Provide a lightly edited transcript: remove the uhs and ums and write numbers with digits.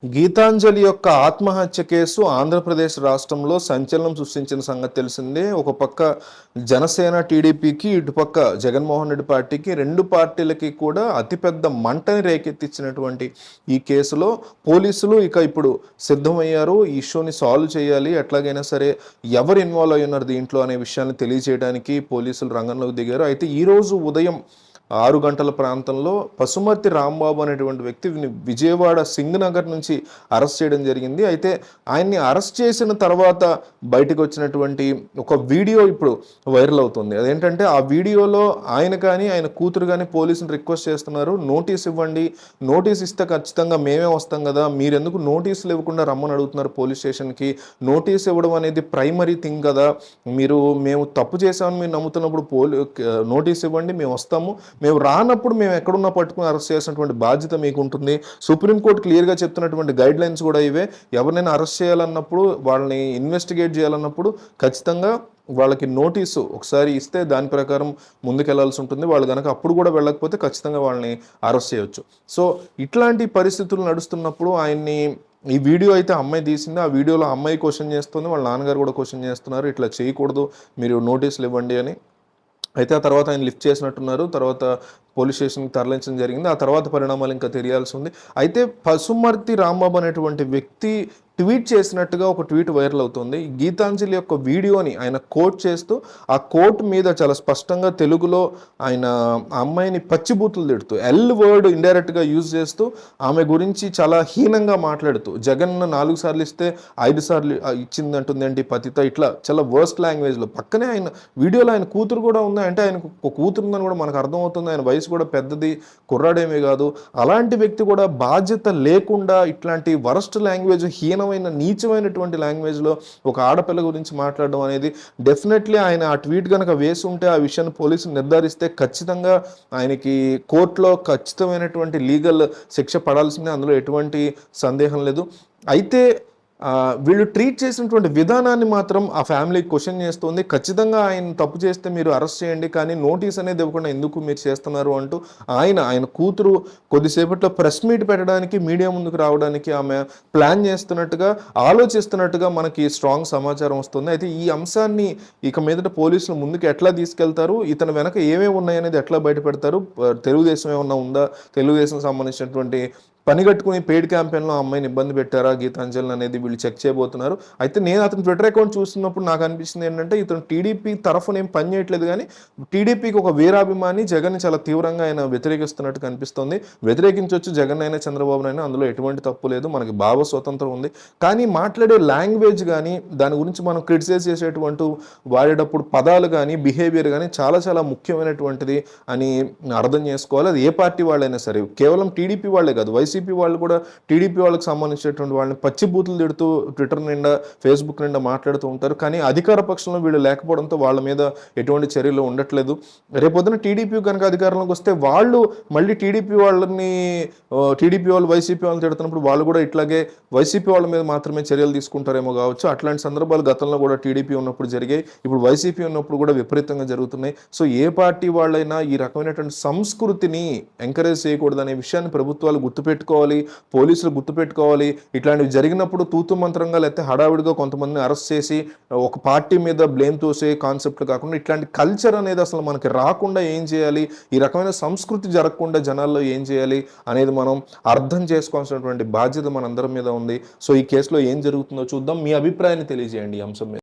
గీతాంజలి యొక్క ఆత్మహత్య కేసు ఆంధ్రప్రదేశ్ రాష్ట్రంలో సంచలనం సృష్టించిన సంగతి తెలిసిందే. ఒక పక్క జనసేన టీడీపీకి, ఇటుపక్క జగన్మోహన్ రెడ్డి పార్టీకి, రెండు పార్టీలకి కూడా అతిపెద్ద మంటని రేకెత్తించినటువంటి ఈ కేసులో పోలీసులు ఇప్పుడు సిద్ధమయ్యారు. ఈ ఇష్యూని సాల్వ్ చేయాలి, ఎట్లాగైనా సరే ఎవరు ఇన్వాల్వ్ అయి ఉన్నారు దీంట్లో అనే విషయాన్ని తెలియజేయడానికి పోలీసులు రంగంలోకి దిగారు. అయితే ఈరోజు ఉదయం 6 గంటల ప్రాంతంలో పసుమర్తి రాంబాబు అనేటువంటి వ్యక్తి విజయవాడ సింగ్ నగర్ నుంచి అరెస్ట్ చేయడం జరిగింది. అయితే ఆయన్ని అరెస్ట్ చేసిన తర్వాత బయటకు వచ్చినటువంటి ఒక వీడియో ఇప్పుడు వైరల్ అవుతుంది. అదేంటంటే ఆ వీడియోలో ఆయన కానీ ఆయన కూతురు కానీ పోలీసులు రిక్వెస్ట్ చేస్తున్నారు, నోటీస్ ఇవ్వండి, నోటీస్ ఇస్తే ఖచ్చితంగా మేమే వస్తాం కదా, మీరెందుకు నోటీసులు ఇవ్వకుండా రమ్మని అడుగుతున్నారు పోలీస్ స్టేషన్కి, నోటీస్ ఇవ్వడం అనేది ప్రైమరీ థింగ్ కదా, మేము తప్పు చేసామని మీరు నమ్ముతున్నప్పుడు నోటీస్ ఇవ్వండి, మేము వస్తాము, మేము రానప్పుడు మేము ఎక్కడున్నా పట్టుకుని అరెస్ట్ చేసినటువంటి బాధ్యత మీకు ఉంటుంది. సుప్రీంకోర్టు క్లియర్గా చెప్తున్నటువంటి గైడ్ లైన్స్ కూడా ఇవే. ఎవరినైనా అరెస్ట్ చేయాలన్నప్పుడు, వాళ్ళని ఇన్వెస్టిగేట్ చేయాలన్నప్పుడు ఖచ్చితంగా వాళ్ళకి నోటీసు ఒకసారి ఇస్తే దాని ప్రకారం ముందుకెళ్లాల్సి ఉంటుంది. వాళ్ళు కనుక అప్పుడు కూడా వెళ్ళకపోతే ఖచ్చితంగా వాళ్ళని అరెస్ట్ చేయొచ్చు. సో ఇట్లాంటి పరిస్థితులు నడుస్తున్నప్పుడు ఆయన్ని ఈ వీడియో అయితే అమ్మాయి తీసింది. ఆ వీడియోలో అమ్మాయి క్వశ్చన్ చేస్తుంది, వాళ్ళ నాన్నగారు కూడా క్వశ్చన్ చేస్తున్నారు, ఇట్లా చేయకూడదు, మీరు నోటీసులు ఇవ్వండి అని. అయితే ఆ తర్వాత ఆయన లిఫ్ట్ చేసినట్టున్నారు. తర్వాత పోలీస్ స్టేషన్కి తరలించడం జరిగింది. ఆ తర్వాత పరిణామాలు ఇంకా తెలియాల్సి ఉంది. అయితే పసుమర్తి రాంబాబు అనేటువంటి వ్యక్తి ట్వీట్ చేసినట్టుగా ఒక ట్వీట్ వైరల్ అవుతుంది. గీతాంజలి యొక్క వీడియోని ఆయన కోట్ చేస్తూ, ఆ కోట్ మీద చాలా స్పష్టంగా తెలుగులో ఆయన అమ్మాయిని పచ్చిబూతులు తిడుతూ, ఎల్ వర్డ్ ఇండైరెక్ట్గా యూజ్ చేస్తూ, ఆమె గురించి చాలా హీనంగా మాట్లాడుతూ, జగన్ 4 సార్లు ఇస్తే 5 సార్లు ఇచ్చిందంటుంది ఏంటి పతిత, ఇట్లా చాలా వర్స్ట్ లాంగ్వేజ్లో. పక్కనే ఆయన వీడియోలో ఆయన కూతురు కూడా ఉంది. అంటే ఆయనకు ఒక కూతురు ఉందని కూడా మనకు అర్థమవుతుంది. ఆయన వయసు కూడా పెద్దది, కుర్రాడేమీ కాదు. అలాంటి వ్యక్తి కూడా బాధ్యత లేకుండా ఇట్లాంటి వరస్ట్ లాంగ్వేజ్, నీచమైనటువంటి లాంగ్వేజ్లో ఒక ఆడపిల్ల గురించి మాట్లాడడం అనేది డెఫినెట్లీ ఆయన ఆ ట్వీట్ కనుక వేసి ఉంటే, ఆ విషయాన్ని పోలీసులు నిర్ధారిస్తే ఖచ్చితంగా ఆయనకి కోర్టులో ఖచ్చితమైనటువంటి లీగల్ శిక్ష పడాల్సిందే, అందులో ఎటువంటి సందేహం లేదు. అయితే వీళ్ళు ట్రీట్ చేసినటువంటి విధానాన్ని మాత్రం ఆ ఫ్యామిలీ క్వశ్చన్ చేస్తుంది. ఖచ్చితంగా ఆయన తప్పు చేస్తే మీరు అరెస్ట్ చేయండి, కానీ నోటీస్ అనేది ఇవ్వకుండా ఎందుకు మీరు చేస్తున్నారు అంటూ ఆయన కూతురు కొద్దిసేపట్లో ప్రెస్ మీట్ పెట్టడానికి, మీడియా ముందుకు రావడానికి ఆమె ప్లాన్ చేస్తున్నట్టుగా, ఆలోచిస్తున్నట్టుగా మనకి స్ట్రాంగ్ సమాచారం వస్తుంది. అయితే ఈ అంశాన్ని ఇక మీదట పోలీసులు ముందుకు ఎట్లా తీసుకెళ్తారు, ఇతని వెనక ఏమేమి ఉన్నాయనేది ఎట్లా బయటపెడతారు, తెలుగుదేశం ఏమన్నా ఉందా, తెలుగుదేశం సంబంధించినటువంటి పని కట్టుకుని పెయిడ్ క్యాంపెయిన్లో అమ్మాయిని ఇబ్బంది పెట్టారా గీతాంజలి అనేది వీళ్ళు చెక్ చేయబోతున్నారు. అయితే నేను అతని ట్విట్టర్ అకౌంట్ చూస్తున్నప్పుడు నాకు అనిపిస్తుంది ఏంటంటే, ఇతను టీడీపీ తరఫున ఏం పని చేయట్లేదు, కానీ టీడీపీకి ఒక వీరాభిమాని, జగన్ చాలా తీవ్రంగా ఆయన వ్యతిరేకిస్తున్నట్టు కనిపిస్తుంది. వ్యతిరేకించవచ్చు జగన్ అయినా చంద్రబాబు అయినా, అందులో ఎటువంటి తప్పు లేదు, మనకి భావ స్వతంత్రం ఉంది. కానీ మాట్లాడే లాంగ్వేజ్ కానీ, దాని గురించి మనం క్రిటిసైజ్ చేసేటువంటి వాడేటప్పుడు పదాలు కానీ, బిహేవియర్ కానీ చాలా చాలా ముఖ్యమైనటువంటిది అని అర్థం చేసుకోవాలి. అది ఏ పార్టీ వాళ్ళైనా సరే, కేవలం టీడీపీ వాళ్ళే కాదు, వైసీపీ వాళ్ళు కూడా టీడీపీ వాళ్ళకి సంబంధించినటువంటి వాళ్ళని పచ్చిబూతులు తిడుతూ ట్విట్టర్ నిండా, ఫేస్బుక్ నిండా మాట్లాడుతూ ఉంటారు. కానీ అధికార పక్షంలో వీళ్ళు లేకపోవడంతో వాళ్ళ మీద ఎటువంటి చర్యలు ఉండట్లేదు. రేపొద్దున టీడీపీ కనుక అధికారంలోకి వస్తే వాళ్ళు మళ్ళీ టీడీపీ వాళ్ళు వైసీపీ వాళ్ళని తిడుతున్నప్పుడు వాళ్ళు కూడా ఇట్లాగే వైసీపీ వాళ్ళ మీద మాత్రమే చర్యలు తీసుకుంటారేమో కావచ్చు. అట్లాంటి సందర్భాలు గతంలో కూడా టీడీపీ ఉన్నప్పుడు జరిగాయి, ఇప్పుడు వైసీపీ ఉన్నప్పుడు కూడా విపరీతంగా జరుగుతున్నాయి. సో ఏ పార్టీ వాళ్ళైనా ఈ రకమైనటువంటి సంస్కృతిని ఎంకరేజ్ చేయకూడదు అనే విషయాన్ని ప్రభుత్వాలు గుర్తుపెట్టుకోవాలి, పోలీసులు గుర్తుపెట్టుకోవాలి. ఇట్లాంటివి జరిగినప్పుడు తూతు మంత్రంగా లేకపోతే హడావిడిగా కొంతమందిని అరెస్ట్ చేసి ఒక పార్టీ మీద బ్లేమ్ తోసే కాన్సెప్ట్ కాకుండా, ఇట్లాంటి కల్చర్ అనేది అసలు మనకి రాకుండా ఏం చేయాలి, ఈ రకమైన సంస్కృతి జరగకుండా జనాల్లో ఏం చేయాలి అనేది మనం అర్థం చేసుకోవాల్సినటువంటి బాధ్యత మనందరి మీద ఉంది. సో ఈ కేసులో ఏం జరుగుతుందో చూద్దాం. మీ అభిప్రాయాన్ని తెలియజేయండి ఈ అంశం మీద.